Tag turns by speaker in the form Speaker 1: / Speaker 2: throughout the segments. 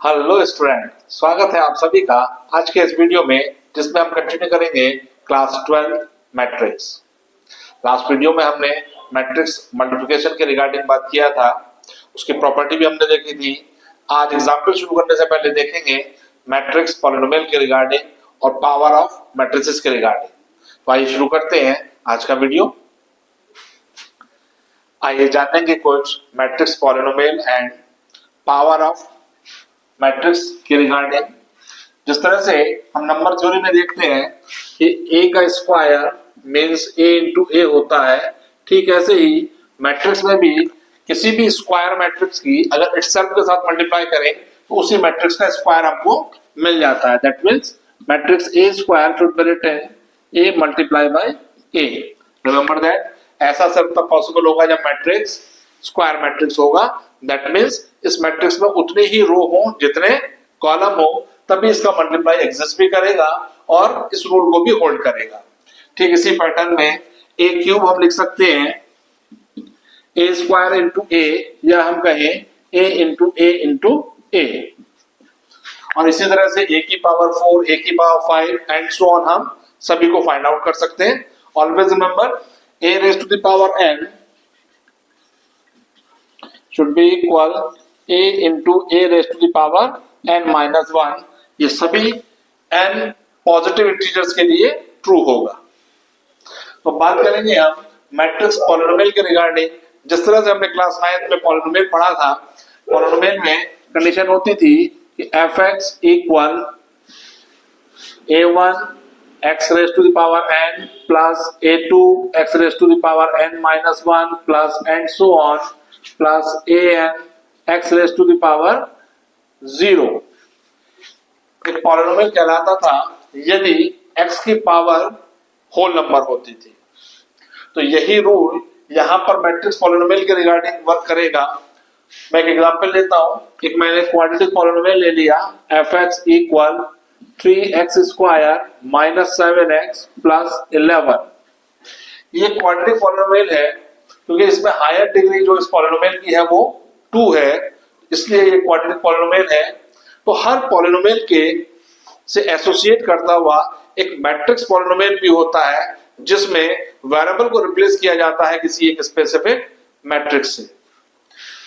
Speaker 1: Hello student, स्वागत है आप सभी का आज के इस वीडियो में, जिसमें हम कंटिन्यू करेंगे क्लास 12 मैट्रिक्स। लास्ट वीडियो में हमने मैट्रिक्स मल्टीप्लिकेशन के रिगार्डिंग बात किया था, उसकी प्रॉपर्टी भी हमने देखी थी। आज एग्जाम्पल शुरू करने से पहले देखेंगे मैट्रिक्स पॉलिनोमियल के रिगार्डिंग और पावर ऑफ मैट्रिसेस के रिगार्डिंग। तो आइए शुरू करते हैं आज का वीडियो। आइए जानेंगे कुछ matrix polynomial and power of matrix के रिगार्डिंग। जिस तरह से हम नंबर थ्योरी में देखते हैं कि a का स्क्वायर मींस a इंटू ए होता है, ठीक ऐसे ही मैट्रिक्स में भी किसी भी स्क्वायर मैट्रिक्स की अगर इटसेल्फ के साथ मल्टीप्लाई करें तो उसी मैट्रिक्स का स्क्वायर हमको मिल जाता है। That means matrix a square should be written a multiply by a। Remember that ऐसा सिर्फ तब पॉसिबल होगा जब मैट्रिक्स स्क्वायर मैट्रिक्स होगा। दैट मींस इस मैट्रिक्स में उतने ही रो हो जितने कॉलम हो, तभी इसका मल्टीप्लाई एग्जिस्ट भी करेगा और इस रूल को भी होल्ड करेगा। ठीक इसी पैटर्न में ए क्यूब हम लिख सकते हैं ए स्क्वायर इंटू ए, या हम कहें ए इंटू ए। और इसी तरह से ए की पावर 4, ए की पावर 5 एंड सो ऑन हम सभी को फाइंड आउट कर सकते हैं। Always remember A raise to the power N should be equal a into a raised to the power n minus 1। ये सभी n पॉजिटिव इंटीजर्स के लिए ट्रू होगा। तो बात करेंगे हम मैट्रिक्स पॉलिनोमियल के रिगार्डिंग। जिस तरह से हमने क्लास 9 में पॉलिनोमियल पढ़ा था, पॉलिनोमियल में कंडीशन होती थी कि fx equal a1 x raised to the power n plus a2 x raised to the power n minus 1 plus and so on plus an x raise to the power 0 एक polynomial कहलाता था यदि x की power whole number होती थी। तो यही rule यहां पर मैट्रिक्स पॉलिनोमियल के रिगार्डिंग वर्क करेगा। मैं एक एग्जांपल लेता हूं। एक मैंने क्वाड्रेटिक पॉलिनोमियल ले लिया fx equal 3x square minus 7x plus 11। ये क्वाड्रेटिक पॉलिनोमियल है क्योंकि इसमें हायर डिग्री जो इस पॉलिनोमियल की है वो 2 है, इसलिए ये क्वाड्रेटिक पॉलिनोमियल है। तो हर पॉलिनोमियल के से एसोसिएट करता हुआ एक मैट्रिक्स पॉलिनोमियल भी होता है, जिसमें वेरिएबल को रिप्लेस किया जाता है किसी एक स्पेसिफिक मैट्रिक्स से।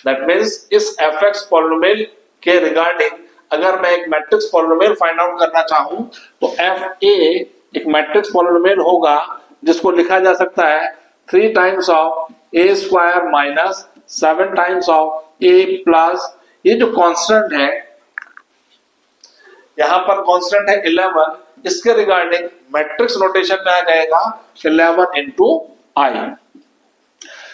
Speaker 1: दैट मींस इस fx पॉलिनोमियल के रिगार्डिंग अगर मैं एक मैट्रिक्स पॉलिनोमियल फाइंड आउट करना चाहूं तो fa एक मैट्रिक्स पॉलिनोमियल होगा जिसको लिखा जा सकता है 3 times of a square minus 7 times of a plus ये जो कांस्टेंट है, यहां पर कांस्टेंट है 11, इसके रिगार्डिंग मैट्रिक्स नोटेशन में आ जाएगा 11 इंटू आई।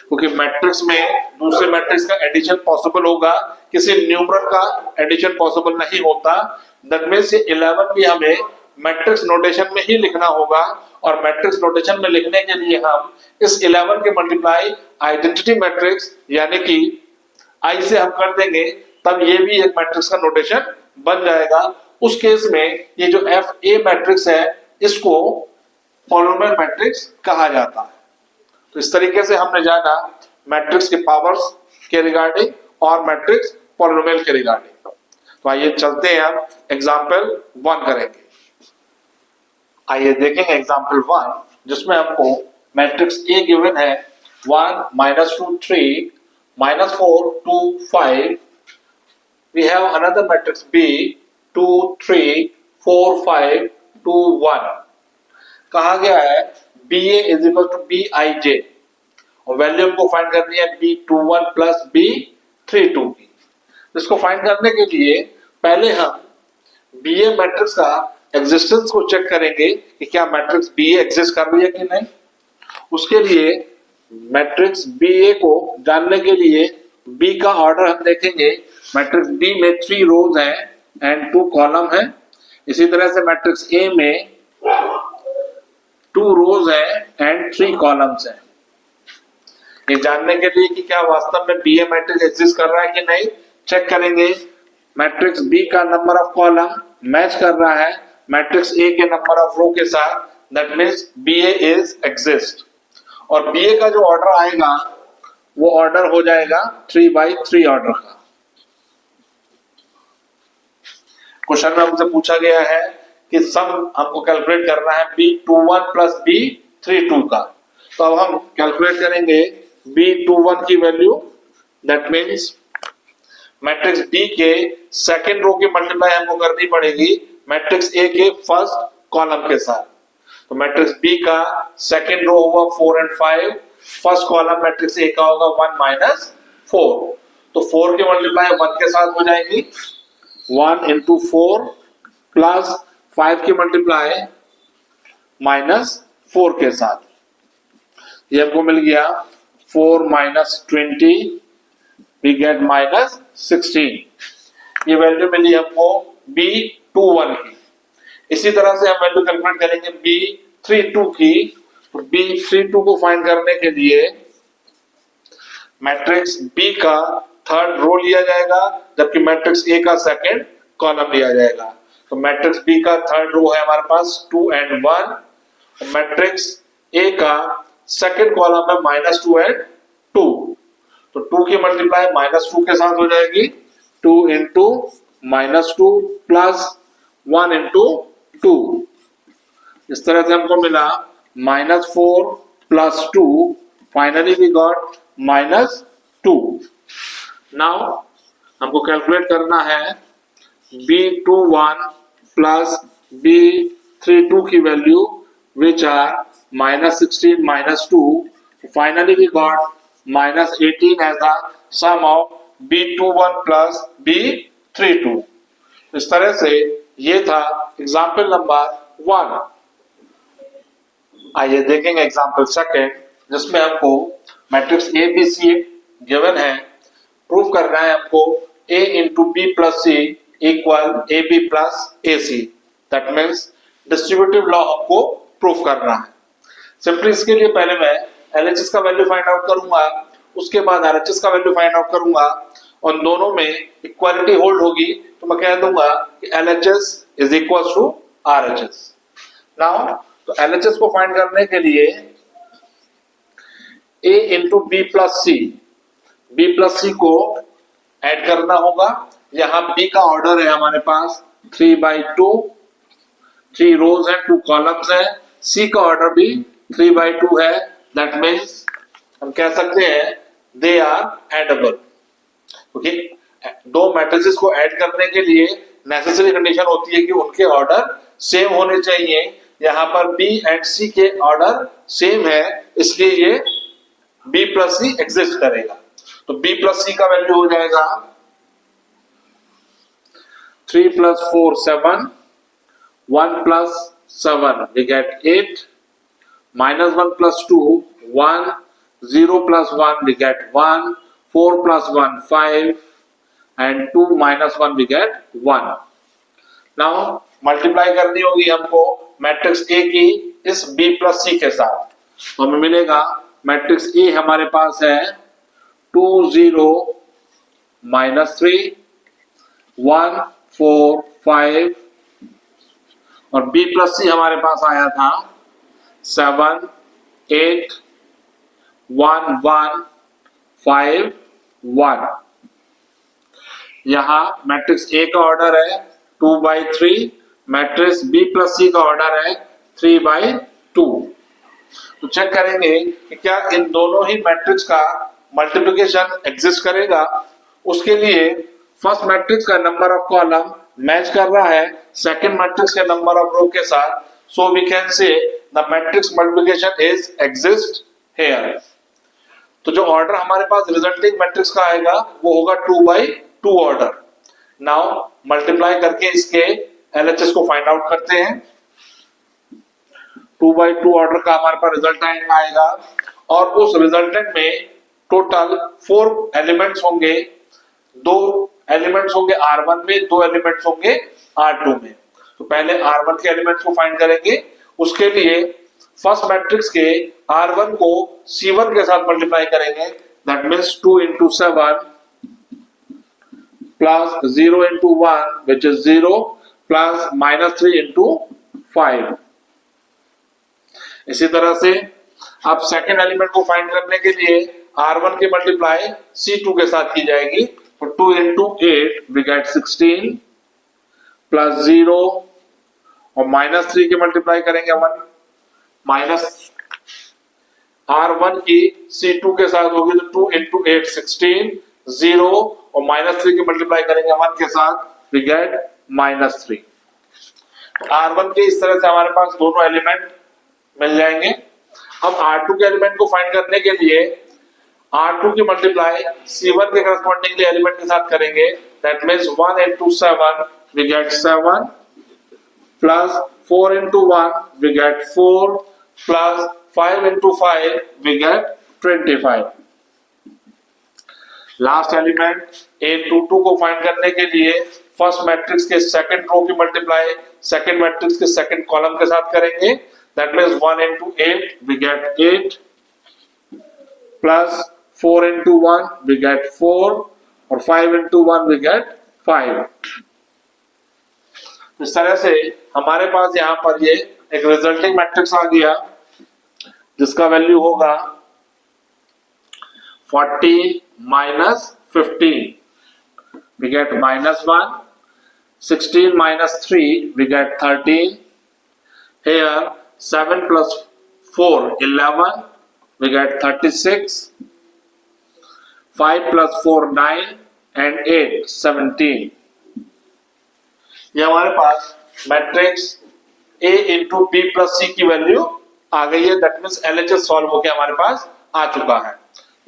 Speaker 1: क्योंकि मैट्रिक्स में दूसरे मैट्रिक्स का एडिशन पॉसिबल होगा, किसी न्यूमरल का एडिशन पॉसिबल नहीं होता। दैट मींस ये 11 भी हमें मैट्रिक्स नोटेशन में ही लिखना होगा, और मैट्रिक्स नोटेशन में लिखने के लिए हम इस 11 के मल्टीप्लाई आइडेंटिटी मैट्रिक्स यानी कि आई से हम कर देंगे, तब ये भी एक मैट्रिक्स का नोटेशन बन जाएगा। उस केस में ये जो एफ ए मैट्रिक्स है इसको पॉलिनोमियल मैट्रिक्स कहा जाता है। तो इस तरीके से हमने जाना मैट्रिक्स के पावर्स के रिगार्डिंग और मैट्रिक्स पॉलिनोमियल के रिगार्डिंग। तो आइए चलते हैं, हम एग्जाम्पल 1 करेंगे। आइए देखेंगे एग्जाम्पल 1, जिसमें हमको मैट्रिक्स ए गिवन है 1 minus 2 3 minus 4 2 5। we have another matrix b 2 3 4 5 2 1। कहा गया है ba is equal to bij और वैल्यू हमको फाइंड करनी है b21 प्लस b32 की। इसको फाइंड करने के लिए पहले हम ba मैट्रिक्स का एग्जिस्टेंस को चेक करेंगे कि क्या मैट्रिक्स ba एग्जिस्ट कर रही है कि नहीं। उसके लिए मैट्रिक्स ba को जानने के लिए b का ऑर्डर हम देखेंगे। मैट्रिक्स b में 3 रोज हैं एंड 2 कॉलम हैं। इसी तरह से मैट्रिक्स a में 2 रोज हैं एंड 3 कॉलम्स हैं। ये जानने के लिए कि क्या वास्तव में ba मैट्रिक्स एग्जिस्ट कर रहा है कि नहीं, चेक करेंगे। मैट्रिक्स b का नंबर ऑफ कॉलम मैच कर रहा है मैट्रिक्स a के नंबर ऑफ रो के साथ, that means ba is exist. और ba का जो ऑर्डर आएगा वो ऑर्डर हो जाएगा 3 by 3 ऑर्डर का। क्वेश्चन में हमसे पूछा गया है कि सम हमको कैलकुलेट करना है B21 प्लस B32 का। तो अब हम कैलकुलेट करेंगे B21 की value, that means matrix B के सेकेंड रो की मल्टीप्लाई हमको करनी पड़ेगी मैट्रिक्स A के फर्स्ट कॉलम के साथ। तो मैट्रिक्स B का सेकेंड रो होगा 4 and 5, first column matrix A का होगा 1 minus 4। तो 4 की मल्टीप्लाई 1 के साथ हो जाएगी, 1 into 4 प्लस 5 की मल्टीप्लाई माइनस 4 के साथ। ये हमको मिल गया 4 minus 20 we get minus 16। ये वैल्यू मिली हमको B21 की। इसी तरह से हम वैल्यू कैलकुलेट करेंगे B32 की। तो B32 को फाइंड करने के लिए मैट्रिक्स B का थर्ड रो लिया जाएगा, जबकि मैट्रिक्स A का सेकंड कॉलम लिया जाएगा। तो मैट्रिक्स B का थर्ड रो है हमारे पास 2 and 1, मैट्रिक्स A का सेकंड कॉलम है -2 and 2। तो 2 की मल्टीप्लाई -2 के साथ हो जाएगी, 2 into -2 प्लस 1 into 2। इस तरह से हमको मिला -4 plus 2, finally we got -2। Now हमको कैलकुलेट करना है B21 प्लस B32 की value, which are -16 -2। Finally we got -18 as the sum of B21 plus B32। इस तरह से ये था एग्जाम्पल नंबर 1। आइए देखेंगे एग्जाम्पल सेकेंड, जिसमें हमको matrix A B C given है, प्रूफ करना है हमको A into B plus C equal AB plus AC। That means distributive law हमको प्रूफ करना है। सिंपली इसके लिए पहले मैं LHS का वैल्यू फाइंड आउट करूंगा, उसके बाद RHS का वैल्यू फाइंड आउट करूंगा। उन दोनों में इक्वालिटी होल्ड होगी तो मैं कह दूंगा कि LHS is equal to RHS। Now तो LHS को फाइंड करने के लिए A into B plus C को ऐड करना होगा। यहाँ B का ऑर्डर है हमारे पास 3/2, 3 रोज है, 2 कॉलम्स है। C का ऑर्डर भी 3/2 है। दैट मीन्स हम कह सकते हैं दे आर एडेबल। ओके, दो मैट्रिसेस को ऐड करने के लिए नेसेसरी कंडीशन होती है कि उनके ऑर्डर सेम होने चाहिए। यहाँ पर B एंड C के ऑर्डर सेम है, इसलिए ये B प्लस C एग्जिस्ट करेगा। तो B प्लस C का वैल्यू हो जाएगा 3 plus 4 7, 1 plus 7 we get 8, -1 plus 2 1, 0 plus 1 we get 1, 4 plus 1 5 and 2 minus 1 we get 1। now multiply करनी होगी हमको मैट्रिक्स A की इस B प्लस C के साथ। तो हमें मिलेगा मैट्रिक्स A हमारे पास है 2 0 -3 1 4 5 और B प्लस C हमारे पास आया था 7 8 1 1 5 1। यहाँ मैट्रिक्स A का ऑर्डर है 2/3, मैट्रिक्स B प्लस C का ऑर्डर है 3/2। तो चेक करेंगे कि क्या इन दोनों ही मैट्रिक्स का मल्टीप्लिकेशन एग्जिस्ट करेगा। उसके लिए फर्स्ट मैट्रिक्स का नंबर ऑफ कॉलम मैच कर रहा है सेकंड मैट्रिक्स के नंबर ऑफ रो के साथ, so we can say the matrix multiplication is exist here. तो जो ऑर्डर हमारे पास रिजल्टिंग मैट्रिक्स का आएगा वो होगा 2/2 ऑर्डर। नाउ मल्टीप्लाई करके इसके LHS को फाइंड आउट करते हैं। 2/2 ऑर्डर का हमारे पास रिजल्टेंट आएगा और उस रिजल्टेंट में टोटल 4 एलिमेंट्स होंगे। 2 एलिमेंट्स होंगे R1 में, 2 एलिमेंट्स होंगे R2 में। तो पहले R1 के एलिमेंट्स को फाइंड करेंगे। उसके लिए फर्स्ट मैट्रिक्स के R1 को C1 के साथ मल्टीप्लाई करेंगे। That means 2 into 7 plus 0 into 1 which is 0 plus -3 into 5। इसी तरह से अब सेकेंड एलिमेंट को फाइंड करने के लिए R1 की मल्टीप्लाई C2 के साथ की जाएगी। तो 2 into 8 we get 16 प्लस 0 और -3 की मल्टीप्लाई करेंगे 1, माइनस R1 की C2 के साथ होगी तो 2 इंटू 8 16, 0 और -3 की मल्टीप्लाई करेंगे 1 के साथ, वी गेट -3। R1 के इस तरह से हमारे पास दोनों एलिमेंट मिल जाएंगे। अब R2 के एलिमेंट को फाइंड करने के लिए R2 की मल्टीप्लाई C1 के करस्पॉन्डिंगली एलिमेंट के साथ करेंगे, that means 1 into 7 we get 7 plus 4 into 1 we get 4 plus 5 into 5 we get 25। Last element A22 को फाइंड करने के लिए फर्स्ट मैट्रिक्स के सेकंड रो की मल्टीप्लाई सेकंड मैट्रिक्स के सेकंड कॉलम के साथ करेंगे, that means 1 into 8 we get 8 plus 4 into 1 we get 4 और 5 into 1 we get 5। इस तरह से हमारे पास यहाँ पर ये एक रिजल्टिंग मैट्रिक्स आ गया जिसका वैल्यू होगा 40 minus 15 we get -1, 16 minus 3 we get 13, here 7 plus 4 11 we get 36, 5 plus 4 9 and 8 17। ये हमारे पास matrix A into B plus C की वैल्यू आ गई है, दैट मीन्स LHS सॉल्व होके हमारे पास आ चुका है।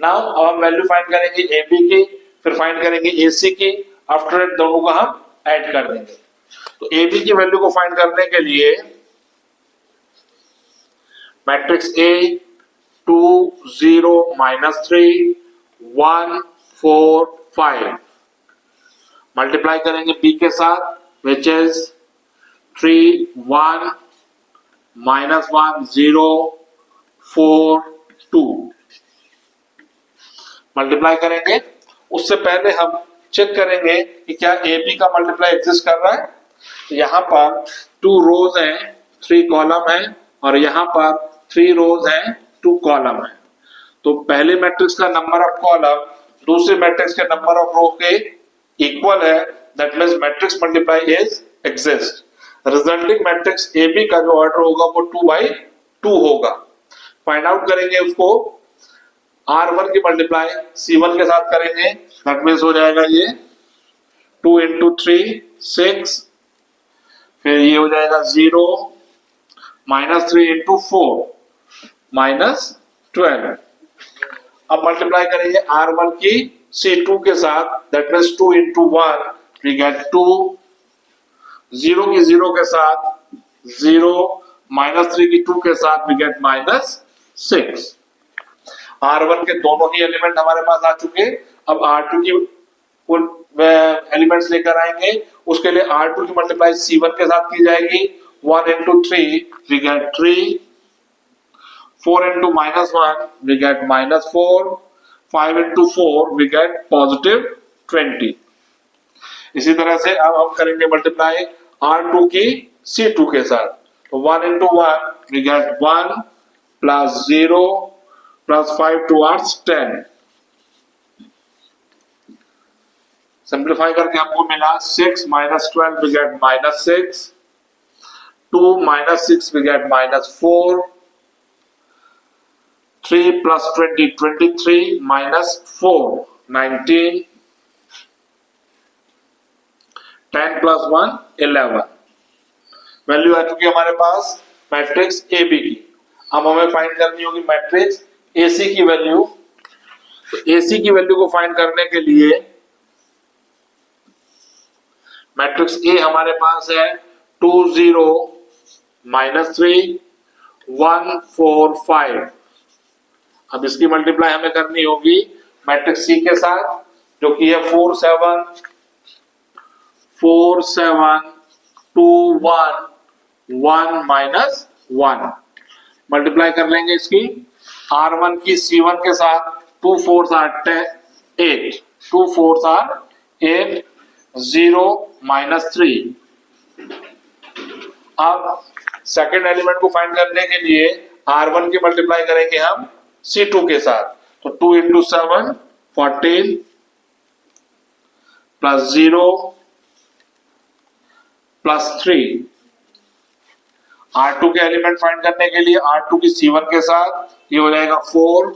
Speaker 1: नाउ अब हम वैल्यू फाइंड करेंगे AB की, फिर फाइंड करेंगे AC की, आफ्टर दैट दोनों को हम ऐड कर देंगे। तो AB की वैल्यू को फाइंड करने के लिए मैट्रिक्स A 2 0 -3 1 4 5 मल्टीप्लाई करेंगे B के साथ which is 3 1 -1 0 4 2 मल्टीप्लाई करेंगे। उससे पहले हम चेक करेंगे कि क्या AB का मल्टीप्लाई एग्जिस्ट कर रहा है। तो यहाँ पर 2 रोज हैं 3 कॉलम हैं और यहाँ पर 3 रोज हैं 2 कॉलम हैं। तो पहले मैट्रिक्स का नंबर ऑफ कॉलम दूसरे मैट्रिक्स के नंबर ऑफ रो के इक्वल है, that means matrix multiply is exist. Resulting matrix AB का जो ऑर्डर होगा वो 2/2 होगा। फाइंड आउट करेंगे उसको, R1 की मल्टीप्लाई C1 के साथ करेंगे, दैट मींस हो जाएगा ये 2 into 3 6, फिर ये हो जाएगा 0 -3 into 4 -12। अब मल्टीप्लाई करेंगे R1 की C2 के साथ, that means 2 into 1 we get 2, 0 की 0 के साथ 0 -3 की 2 के साथ we get -6। R1 के दोनों ही एलिमेंट हमारे पास आ चुके। अब R2 की एलिमेंट्स लेकर आएंगे, उसके लिए R2 की मल्टीप्लाई C1 के साथ की जाएगी, 1 into 3 we get 3, 4 into -1 we get -4, 5 into 4 we get +20। इसी तरह से अब हम करेंगे मल्टीप्लाई R2 की C2 के साथ, तो 1 into 1 we get 1 plus 0 plus 5 towards 10। Simplify करके हमको मिला 6 minus 12 we get -6, 2 minus 6 we get -4, 3 plus 20 23 minus 4 19, 10 plus 1 11। Value आ चुकी है हमारे पास मैट्रिक्स AB की। अब हमें फाइंड करनी होगी मैट्रिक्स AC की वैल्यू। तो AC की वैल्यू को फाइंड करने के लिए मैट्रिक्स A हमारे पास है 2 0 -3 1 4 5। अब इसकी मल्टीप्लाई हमें करनी होगी मैट्रिक्स C के साथ, जो कि है 4 7 4 7 2 1 1 -1। मल्टीप्लाई कर लेंगे इसकी R1 की C1 के साथ, 2 4s are 8, 2 4s are 8 0 -3। अब सेकेंड एलिमेंट को फाइंड करने के लिए R1 की मल्टीप्लाई करेंगे हम C2 के साथ, तो 2 into 7 14 plus 0 +3। R2 के एलिमेंट फाइंड करने के लिए R2 की C1 के साथ ये हो जाएगा 4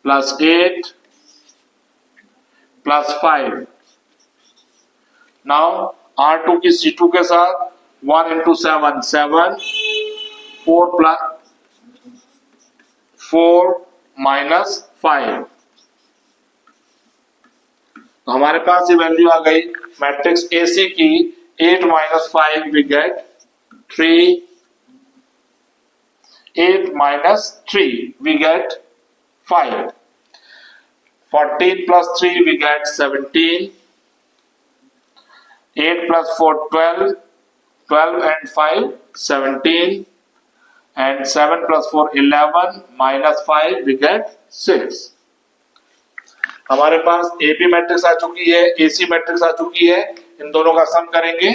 Speaker 1: + 8 + 5। नाउ R2 की C2 के साथ 1 × 7 7, 4 - 5। तो हमारे पास ये वैल्यू आ गई मैट्रिक्स AC की 8 - 5 we get 3, 8 - 3 we get 5, 14 + 3 we get 17, 8 + 4 12, 12 and 5 17, and 7 + 4 11 -5 we get 6। हमारे पास AB मैट्रिक्स आ चुकी है, AC मैट्रिक्स आ चुकी है। इन दोनों का सम करेंगे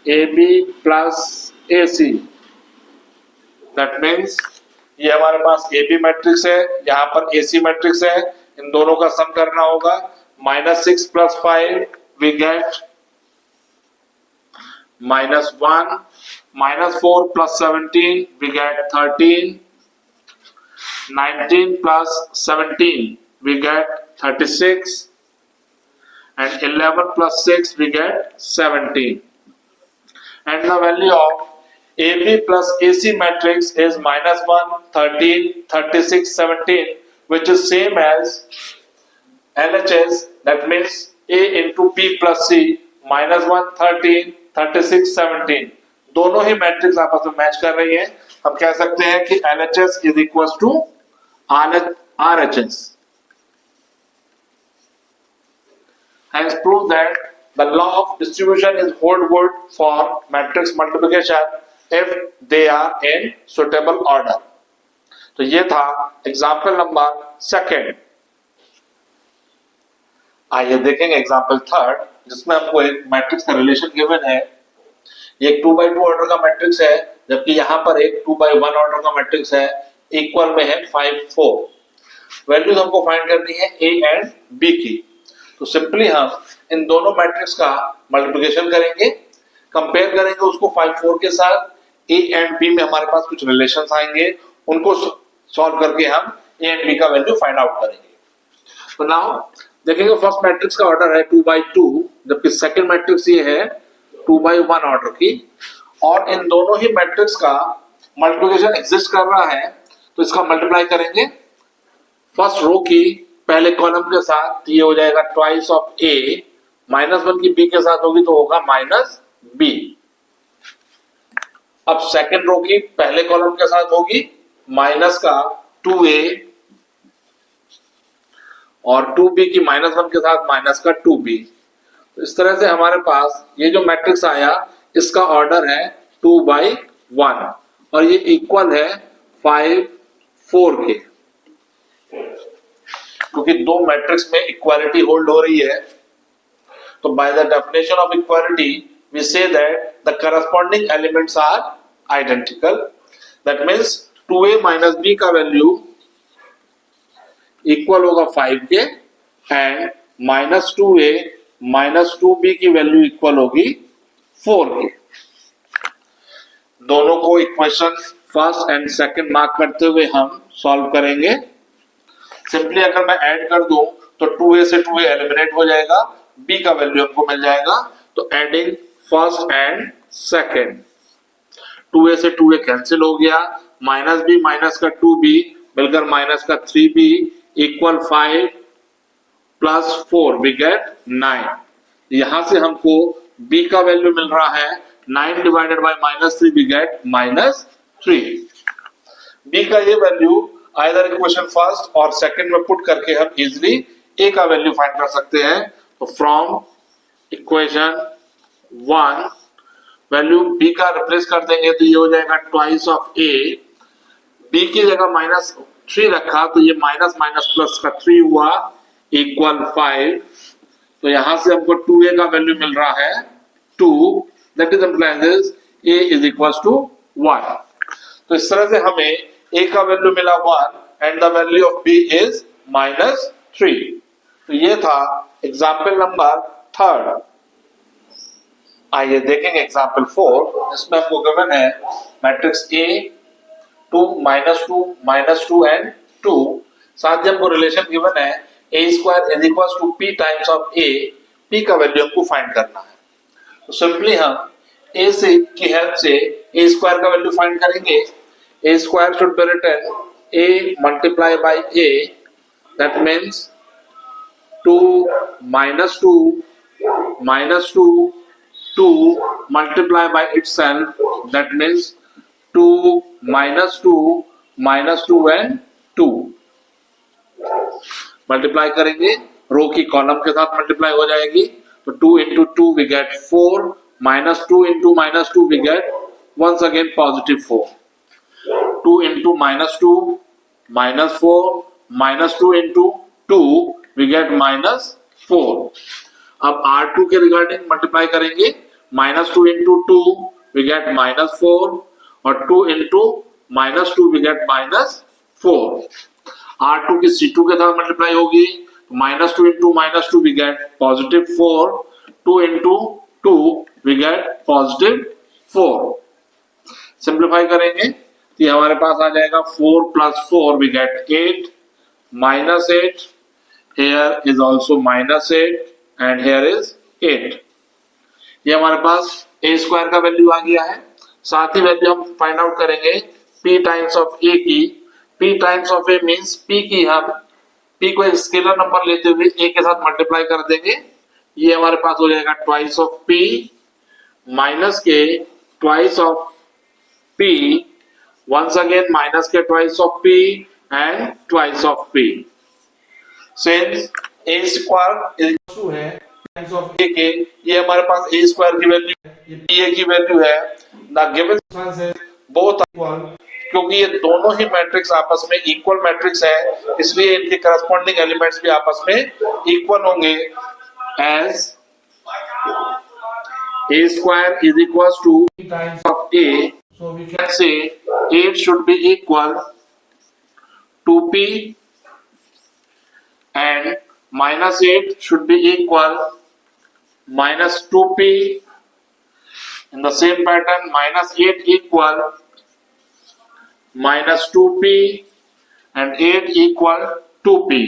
Speaker 1: AB + AC, दैट मीन्स ये हमारे पास AB मैट्रिक्स है, यहाँ पर AC मैट्रिक्स है। इन दोनों का सम करना होगा। -6 + 5 we get -1, -4 + 17 we get 13, 19 + 17 we get 36, and 11 + 6 we get 17. And the value of AB + AC matrix is -1, 13, 36, 17, which is same as LHS. That means A into B + C, -1, 13, 36, 17 दोनों ही मैट्रिक्स आपस में match कर रही है। हम कह सकते हैं कि LHS is equals to RHS. Hence prove that the law of distribution is hold good for matrix multiplication if they are in suitable order. तो ये था एग्जाम्पल नंबर 2। आइए देखेंगे एग्जाम्पल 3, जिसमें हमको एक मैट्रिक्स का रिलेशन गिवन है। ये 2/2 ऑर्डर का मैट्रिक्स है, जबकि यहाँ पर एक 2/1 ऑर्डर का मैट्रिक्स है। इक्वल में है 5 4। वैल्यूज हमको फाइंड करनी है A एंड B की। तो सिंपली हम इन दोनों मैट्रिक्स का मल्टीप्लिकेशन करेंगे, कंपेयर करेंगे उसको 5 4 के साथ। A एंड B में हमारे पास कुछ रिलेशंस आएंगे, उनको सॉल्व करके हम A एंड B का वैल्यू फाइंड आउट करेंगे। तो नाउ देखेंगे फर्स्ट मैट्रिक्स का ऑर्डर है 2/2, जबकि सेकंड मैट्रिक्स ये है 2/1 ऑर्डर की। और इन दोनों ही मैट्रिक्स का मल्टीप्लिकेशन एग्जिस्ट कर रहा है, तो इसका मल्टीप्लाई करेंगे फर्स्ट रो की पहले कॉलम के साथ। ये हो जाएगा ट्वाइस ऑफ A, -1 की B के साथ होगी तो होगा -B। अब सेकंड रो की पहले कॉलम के साथ होगी माइनस का 2A, और 2B की -1 के साथ माइनस का 2B। तो इस तरह से हमारे पास ये जो मैट्रिक्स आया, इसका ऑर्डर है 2/1 और ये इक्वल है 5 4 के। क्योंकि दो मैट्रिक्स में इक्वालिटी होल्ड हो रही है, तो by the definition of equality we say that the corresponding elements are identical. That means 2A - B का वैल्यू इक्वल होगा 5 के, एंड -2A - 2B की वैल्यू इक्वल होगी 4 के। दोनों को equation first and second mark करते हुए हम सॉल्व करेंगे। सिंपली अगर मैं ऐड कर दूं तो 2A से 2A एलिमिनेट हो जाएगा, B का वैल्यू हमको मिल जाएगा। तो adding first and second, 2A से 2A कैंसिल हो गया, -B माइनस का 2B मिलकर माइनस का 3B इक्वल 5 + 4 वी गेट 9। यहां से हमको B का वैल्यू मिल रहा है 9 divided by -3 we get -3। B का ये वैल्यू आइदर इक्वेशन फर्स्ट और सेकंड में पुट करके हम इजीली A का वैल्यू फाइंड कर सकते हैं। तो फ्रॉम इक्वेशन 1 वैल्यू B का रिप्लेस कर देंगे तो ये हो जाएगा ट्वाइस ऑफ A। B की जगह -3 रखा तो ये माइनस प्लस का 3 हुआ इक्वल 5। तो यहां से हमको 2A का वैल्यू मिल रहा है 2, दैट इज इम्प्लाइज A इज इक्वल्स टू 1। तो इस तरह से हमें A का वैल्यू मिला 1 and the value of B is -3। तो ये था एग्जाम्पल नंबर थर्ड। आइए देखेंगे एग्जाम्पल 4, जिसमें हमको गिवन है मैट्रिक्स A 2 -2 एंड 2। साथ ही हमको रिलेशन गिवन है A square is equal to P times of A। P का वैल्यू हमको फाइंड करना है। तो सिंपली हम A से की हेल्प से A स्क्वायर का वैल्यू फाइंड करेंगे। A square should be written A multiply by A, that means 2 -2 multiply by itself, that means 2 -2 and 2 multiply करेंगे, रो की कॉलम के साथ मल्टीप्लाई हो जाएगी। तो 2 into 2 we get 4, -2 into -2 we get once again positive 4, 2 into -2 -4, -2 into 2 we get -4। अब R2 के regarding multiply करेंगे, -2 into 2 we get -4 और 2 into -2 we get -4। R2 की C2 के साथ मल्टीप्लाई होगी, -2 into -2 we get +4, 2 into 2 we get +4। Simplify करेंगे तो हमारे पास आ जाएगा 4 + 4 we get 8, -8, here is also -8 and here is 8। ये हमारे पास A स्क्वायर का वैल्यू आ गया है। साथ ही वैल्यू हम फाइंड आउट करेंगे P टाइम्स ऑफ A की। P times of A means P की हम P को एक स्केलर नंबर लेते हुए A के साथ मल्टीप्लाई कर देंगे। ये हमारे पास हो जाएगा ट्वाइस ऑफ P माइनस के twice of P, once again minus के twice of P and twice of P। Since A square is equal to है times of A के, ये हमारे पास A square की वैल्यू है, ये PA की वैल्यू है। The given है both equal, क्योंकि ये दोनों ही मैट्रिक्स आपस में इक्वल मैट्रिक्स है, इसलिए इनके करस्पॉन्डिंग एलिमेंट्स भी आपस में इक्वल होंगे। As A square is equal to times of A, so we can say 8 should be equal to P and -8 should be equal -2P। In the same pattern, -8 equal -2P and 8 equal 2P।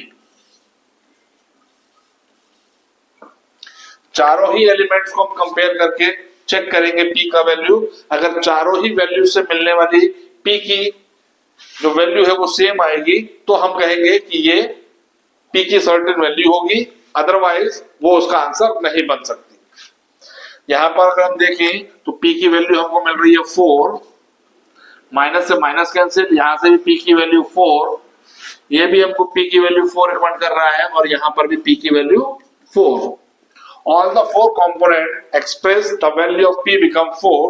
Speaker 1: चारों ही elements को हम compare करके check करेंगे P का value. अगर चारों ही value से मिलने वाली P की जो वैल्यू है वो सेम आएगी तो हम कहेंगे कि ये P की सर्टेन वैल्यू होगी, अदरवाइज वो उसका आंसर नहीं बन सकती। यहां पर अगर हम देखें तो P की वैल्यू हमको मिल रही है 4, माइनस से माइनस कैंसिल, यहां से भी P की वैल्यू 4, ये भी हमको P की वैल्यू 4 रिकमेंड कर रहा है और यहां पर भी P की value 4। All the four components express the value of P become 4,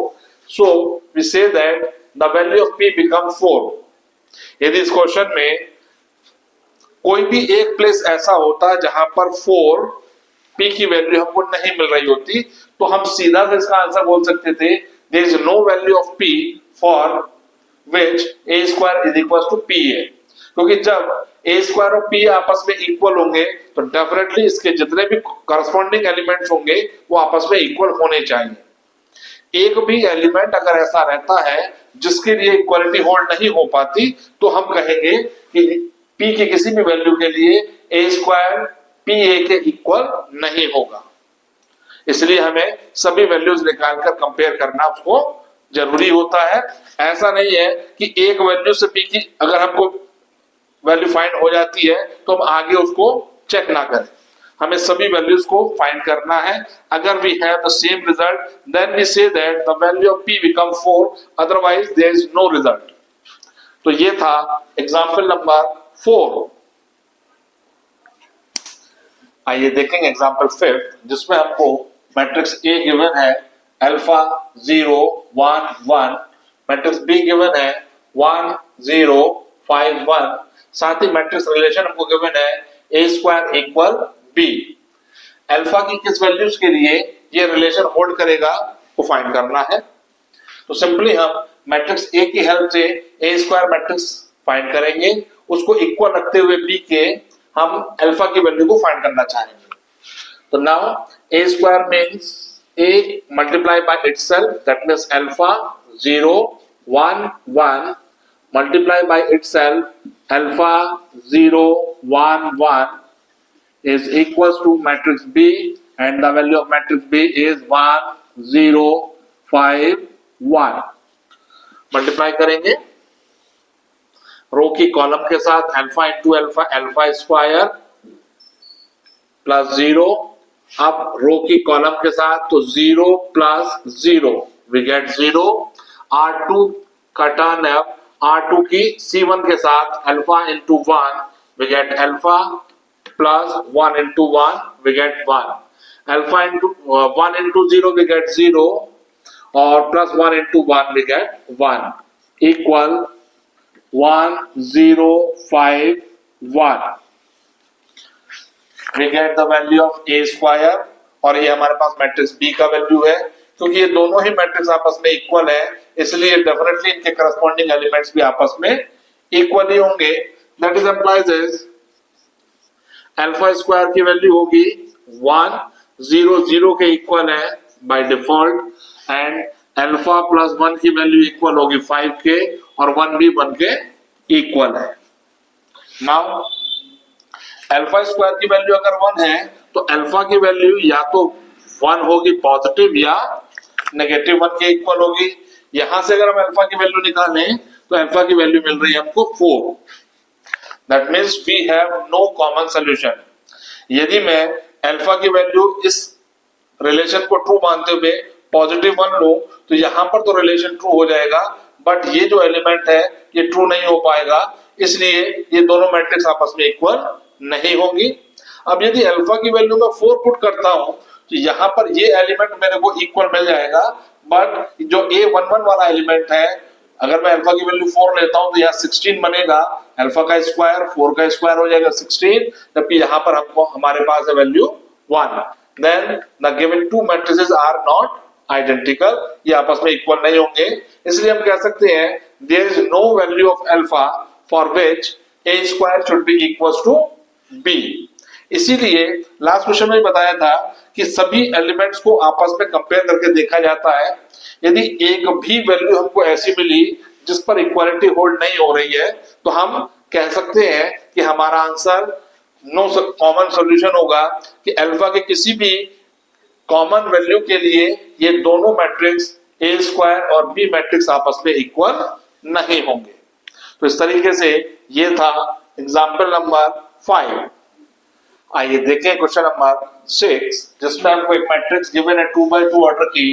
Speaker 1: so we say that the value of P become 4। यदि इस क्वेश्चन में कोई भी एक प्लेस ऐसा होता जहां पर 4 P की वैल्यू हमको नहीं मिल रही होती तो हम सीधा से इसका आंसर बोल सकते थे there is no value of P for which A square is equal to PA। क्योंकि जब A स्क्वायर और P आपस में इक्वल होंगे तो डेफिनेटली इसके जितने भी करस्पॉन्डिंग एलिमेंट्स होंगे वो आपस में इक्वल होने चाहिए। एक भी एलिमेंट अगर ऐसा रहता है जिसके लिए इक्वालिटी होल्ड नहीं हो पाती तो हम कहेंगे कि P की किसी भी वैल्यू के लिए A स्क्वायर PA के इक्वल नहीं होगा। इसलिए हमें सभी वैल्यूज निकालकर कंपेयर करना उसको जरूरी होता है। ऐसा नहीं है कि एक वैल्यू से P की अगर हमको वैल्यू फाइंड हो जाती है तो हम आगे उसको चेक ना करें, हमें सभी वैल्यूज को फाइंड करना है। अगर we have the same result then we say that the value of P become 4, otherwise there is no result. तो ये था एग्जांपल नंबर 4। आइए देखेंगे एग्जांपल 5, जिसमें हमको मैट्रिक्स A गिवन है अल्फा 0 1 1, मैट्रिक्स B गिवन है 1 0 5 1। साथ ही मैट्रिक्स रिलेशन हमको गिवन है A square equal B। Alpha की किस वैल्यूज के लिए ये रिलेशन होल्ड करेगा वो फाइंड करना है। तो सिंपली हम मैट्रिक्स A की हेल्प से A स्क्वायर मैट्रिक्स फाइंड करेंगे, उसको इक्वल रखते हुए B के हम अल्फा की वैल्यू को फाइंड करना चाहेंगे। तो now a square means a multiply by itself, that means alpha 0 1 1 multiply by itself alpha 0 1 1 is equals to matrix B, and the value of matrix B is 1 0 5 1. Multiply करेंगे रो की column के साथ alpha into alpha alpha square plus 0. अब रो की column के साथ तो 0 plus 0 we get 0. R2 का टर्न है R2 की C1 के साथ alpha into 1 we get alpha plus 1 into 1 we get 1. Alpha into 1 into 0 we get 0 और plus 1 into 1 we get 1 equal 1 0 5 1. We get the value of a square और ये हमारे पास मैट्रिक्स B का वैल्यू है. क्योंकि ये दोनों ही मैट्रिक्स आपस में इक्वल है इसलिए डेफिनेटली इनके करस्पॉन्डिंग एलिमेंट्स भी आपस में इक्वल ही होंगे. That is implies is alpha square की वैल्यू होगी 1 0 0 के इक्वल है by default, and alpha plus 1 की वैल्यू इक्वल होगी 5 के और 1 भी 1 के इक्वल है. नाउ अल्फा स्क्वायर की वैल्यू अगर 1 है तो अल्फा की वैल्यू या तो 1 होगी पॉजिटिव या नेगेटिव 1 के इक्वल होगी. यहां से अगर हम अल्फा की वैल्यू निकालें तो अल्फा की वैल्यू मिल रही है हमको 4. That means we have no common solution. यदि मैं अल्फा की वैल्यू इस रिलेशन को ट्रू मानते हुए पॉजिटिव 1 लूं तो यहां पर तो रिलेशन ट्रू हो जाएगा, बट ये जो एलिमेंट है ये ट्रू नहीं हो पाएगा, इसलिए ये दोनों मैट्रिक्स आपस में इक्वल नहीं होंगी. अब यदि अल्फा की वैल्यू मैं 4 पुट करता हूं तो यहां पर ये एलिमेंट मेरे को इक्वल मिल जाएगा, बट जो A11 वाला एलिमेंट है अगर मैं अल्फा की वैल्यू 4 लेता हूं तो यहाँ 16 बनेगा. अल्फा का स्क्वायर 4 का स्क्वायर हो जाएगा 16, जबकि यहाँ पर हमको हमारे पास है value 1. Then the given two matrices are not identical. ये आपस में इक्वल नहीं होंगे, इसलिए हम कह सकते हैं there is no value of alpha for which a square should be equals to b. इसीलिए लास्ट क्वेश्चन में बताया था कि सभी एलिमेंट्स को आपस में कंपेयर करके देखा जाता है. यदि एक भी वैल्यू हमको ऐसी मिली जिस पर इक्वालिटी होल्ड नहीं हो रही है तो हम कह सकते हैं कि हमारा आंसर नो कॉमन सॉल्यूशन होगा कि अल्फा के किसी भी कॉमन वैल्यू के लिए ये दोनों मैट्रिक्स a स्क्वायर और b मैट्रिक्स आपस में इक्वल नहीं होंगे. तो इस तरीके से ये था एग्जाम्पल नंबर 5. आइए देखें क्वेश्चन नंबर 6 जिसमें हमको एक मैट्रिक्स गिवन है 2x2 ऑर्डर की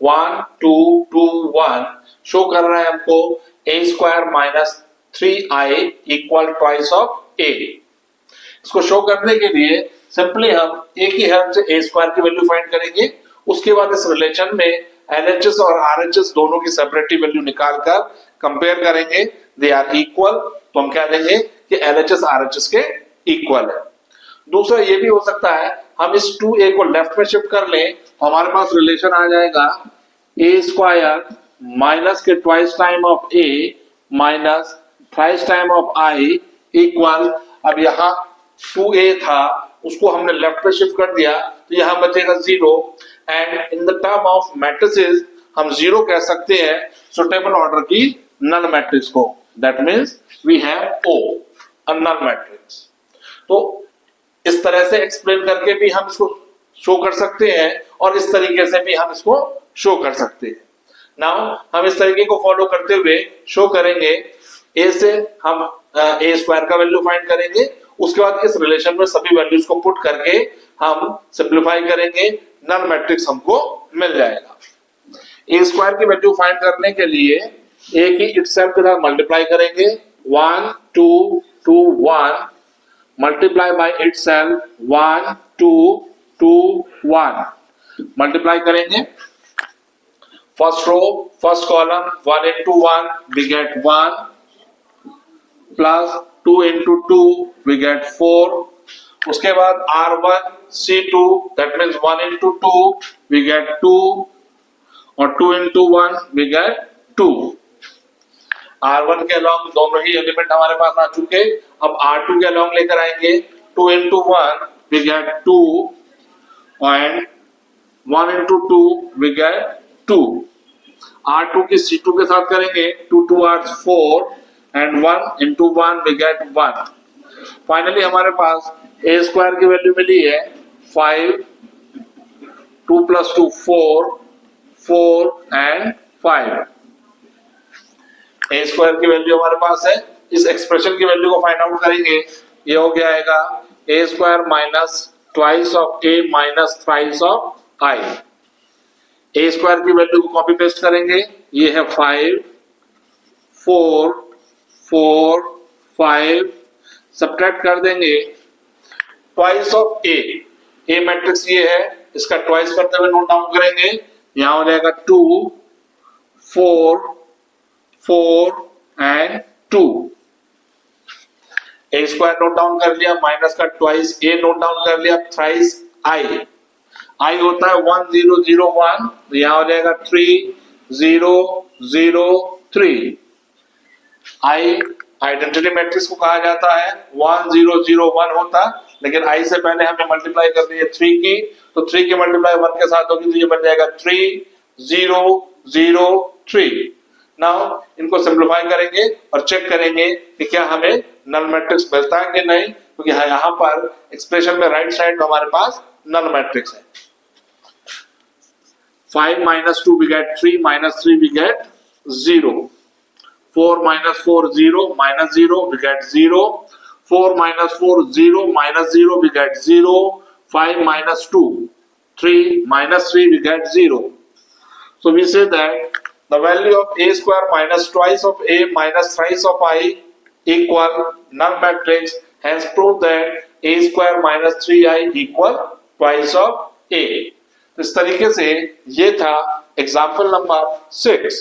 Speaker 1: 1 2 2 1 शो कर रहा है हमको a square minus 3i equal twice of a. इसको शो करने के लिए सिंपली हम a की हेल्प से a स्क्वायर की वैल्यू फाइंड करेंगे. उसके बाद इस रिलेशन में LHS और RHS दोनों की सेपरेटिव वैल्यू निकालकर कंपेयर करेंगे. दे आर इक्वल तो हम कह देंगे कि LHS RHS के इक्वल है. दूसरा ये भी हो सकता है हम इस 2a को लेफ्ट में शिफ्ट कर लें तो हमारे पास रिलेशन आ जाएगा a स्क्वायर माइनस के twice time of a minus thrice time of i equal. अब यहाँ 2a था उसको हमने लेफ्ट पे शिफ्ट कर दिया तो यहाँ बचेगा 0, and in the term of matrices हम 0 कह सकते हैं सुटेबल ऑर्डर की नल मैट्रिक्स को. That means we have O a null matrix. तो इस तरह से एक्सप्लेन करके भी हम इसको शो कर सकते हैं और इस तरीके से भी हम इसको शो कर सकते हैं. नाउ हम इस तरीके को फॉलो करते हुए शो करेंगे. a से हम a स्क्वायर का वैल्यू फाइंड करेंगे, उसके बाद इस रिलेशन में सभी वैल्यूज को पुट करके हम सिंप्लीफाई करेंगे, नल मैट्रिक्स हमको मिल जाएगा. a स्क्वायर की वैल्यू फाइंड करने के लिए a की इटसेल्फ के साथ मल्टीप्लाई करेंगे 1 2 2 1 मल्टीप्लाई बाय इटसेल्फ 1 2 2 1 मल्टीप्लाई करेंगे. First row first column 1 into 1 we get 1 plus 2 into 2 we get 4. उसके बाद R1 C2 that means 1 into 2 we get 2 और 2 into 1 we get 2. R1 के अलॉन्ग दोनों ही एलिमेंट हमारे पास आ चुके. अब R2 के अलॉन्ग लेकर आएंगे 2 into 1 we get 2 and 1 into 2 we get 2. R2 की C2 के साथ करेंगे 2 2 are 4 and 1 into 1 we get 1. Finally हमारे पास a स्क्वायर की वैल्यू मिली है 5, 2 plus 2 4, 4 and 5. a स्क्वायर की वैल्यू हमारे पास है, इस एक्सप्रेशन की वैल्यू को फाइंड आउट करेंगे, ये हो गया आएगा a square minus twice of a minus thrice of i. a square की वैल्यू को कॉपी पेस्ट करेंगे, ये है 5, 4, 4, 5, सब्ट्रैक्ट कर देंगे twice of a. a matrix ये है, इसका ट्वाइस करते हुए नोट डाउन करेंगे, यहां हो जाएगा 2, 4, 4 and 2. a square note down कर लिया, माइनस का ट्वाइस a नोट डाउन कर लिया, थ्राइस i होता है 1 0 0 1, यहां हो जाएगा 3 0 0 3. i आइडेंटिटी मैट्रिक्स को कहा जाता है, 1 0 0 1 होता, लेकिन i से पहले हमने मल्टीप्लाई कर दी है 3 की, तो 3 की मल्टीप्लाई 1 के साथ होगी, तो ये बन जाएगा 3 0 0 3. नाउ इनको सिंप्लीफाई करेंगे और चेक करेंगे कि क्या हमें नल मैट्रिक्स मिलता है कि नहीं, क्योंकि यहाँ पर एक्सप्रेशन में राइट साइड में हमारे पास नल मैट्रिक्स है. 5 minus 2 we get 3, minus 3 we get 0. 4 minus 4 0, minus 0 we get 0. 4 minus 4 0, minus 0 we get 0. 5 minus 2 3, minus 3 we get 0. So we say that the value of a square minus twice of a minus thrice of I equal null matrix. Hence prove that a square minus 3i equal twice of a. इस तरीके से ये था example number 6.